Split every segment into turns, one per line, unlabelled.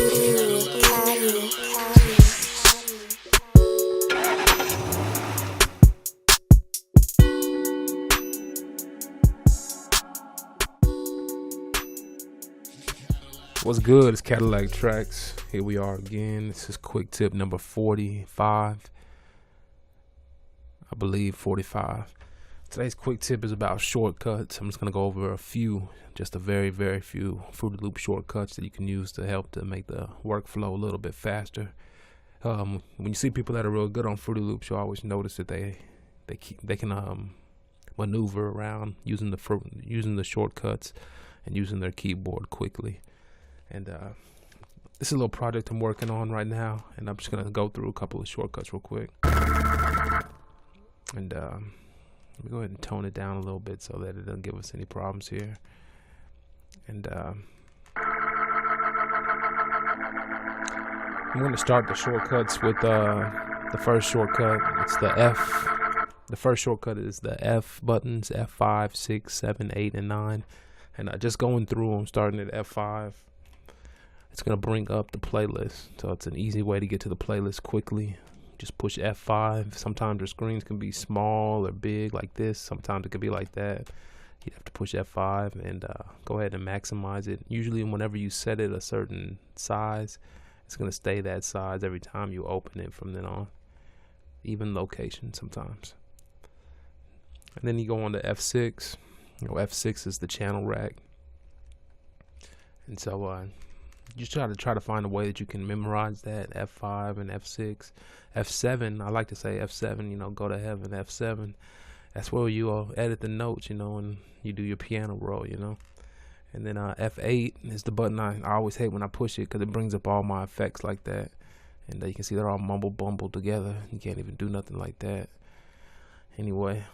What's good? It's Cadillaktrackz. Here we are again. This is quick tip number 45. I believe 45. Today's quick tip is about shortcuts. I'm just going to go over a few, just a very few Fruity Loop shortcuts that you can use to help to make the workflow a little bit faster. When you see people that are real good on Fruity Loops, you always notice that they can maneuver around using the shortcuts and using their keyboard quickly. And this is a little project I'm working on right now, and I'm just gonna go through a couple of shortcuts real quick. And let me go ahead and tone it down a little bit so that it doesn't give us any problems here. And I'm gonna start the shortcuts with the first shortcut. It's the F. The first shortcut is the F buttons, F5, 6, 7, 8, and 9. And just going through them, starting at F5. It's going to bring up the playlist. So it's an easy way to get to the playlist quickly. Just push F5. Sometimes your screens can be small or big like this. Sometimes it could be like that. You have to push F5 and go ahead and maximize it. Usually whenever you set it a certain size, it's going to stay that size every time you open it from then on. Even location sometimes. And then you go on to F6. You know, F6 is the channel rack. And so you try to find a way that you can memorize that, F5 and F6. F7, I like to say F7, you know, go to heaven, F7. That's where you edit the notes, you know, and you do your piano roll, you know. And then F8 is the button I always hate when I push it because it brings up all my effects like that. And you can see they're all mumble-bumble together. You can't even do nothing like that. Anyway,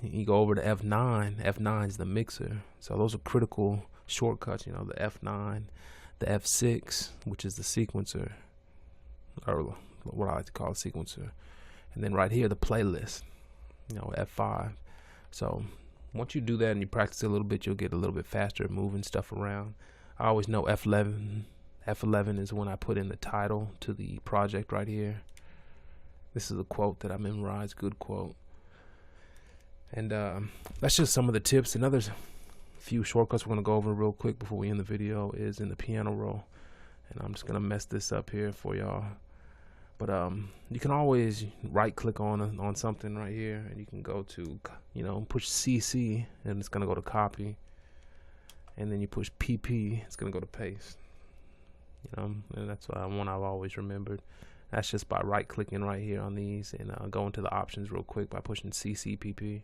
you go over to F9. F9 is the mixer. So those are critical shortcuts, you know, the F9. The F6, which is the sequencer, or what I like to call a sequencer. And then right here, the playlist, you know, F5. So once you do that and you practice it a little bit, you'll get a little bit faster at moving stuff around. I always know F11. F11 is when I put in the title to the project right here. This is a quote that I memorized, good quote. And that's just some of the tips. Another few shortcuts we're going to go over real quick before we end the video is in the piano roll, and I'm just going to mess this up here for y'all. But you can always right click on something right here, and you can go to, you know, push CC and it's going to go to copy, and then you push PP, it's going to go to paste, you know. And that's one I've always remembered. That's just by right clicking right here on these and going to the options real quick by pushing CC PP,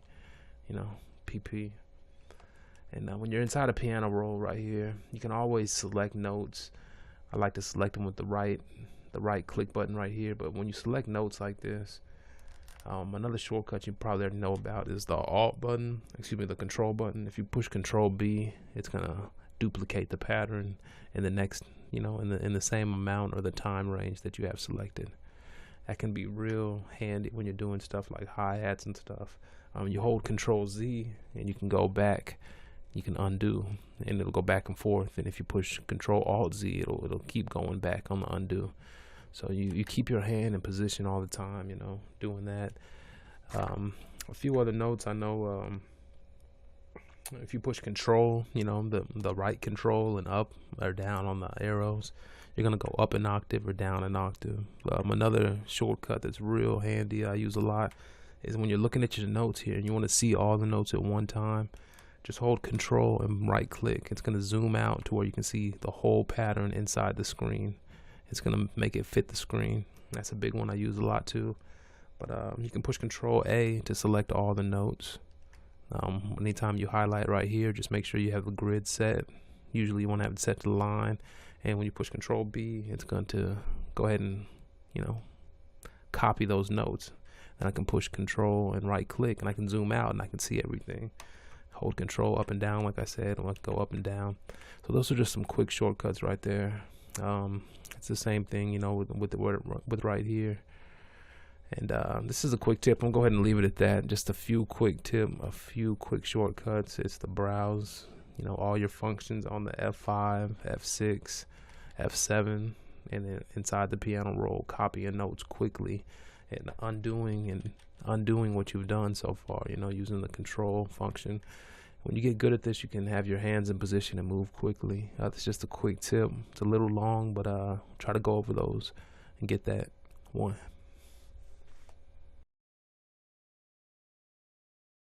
you know, PP. And when you're inside a piano roll right here, you can always select notes. I like to select them with the right click button right here. But when you select notes like this, another shortcut you probably already know about is the Alt button. Excuse me, the Control button. If you push Control B, it's gonna duplicate the pattern in the next, you know, in the same amount or the time range that you have selected. That can be real handy when you're doing stuff like hi-hats and stuff. You hold Control Z and you can go back. You can undo and it'll go back and forth, and if you push Control Alt Z, it'll keep going back on the undo. So you keep your hand in position all the time, you know, doing that. A few other notes I know, if you push Control, you know, the right control and up or down on the arrows, you're gonna go up an octave or down an octave. Another shortcut that's real handy I use a lot is when you're looking at your notes here and you want to see all the notes at one time. Just hold Control and right click. It's going to zoom out to where you can see the whole pattern inside the screen. It's going to make it fit the screen. That's a big one I use a lot too. But you can push Control A to select all the notes. Anytime you highlight right here, just make sure you have the grid set. Usually you want to have it set to the line. And when you push Control B, it's going to go ahead and, you know, copy those notes. And I can push Control and right click and I can zoom out and I can see everything. Hold Control up and down, like I said, and let's go up and down. So those are just some quick shortcuts right there. It's the same thing, you know, with right here. And this is a quick tip. I'm gonna go ahead and leave it at that. Just a few quick shortcuts. It's the browse, you know, all your functions on the F5, F6, F7, and then inside the piano roll, copying notes quickly and undoing what you've done so far, you know, using the control function. When you get good at this, you can have your hands in position and move quickly. It's just a quick tip. It's a little long, but try to go over those and get that one.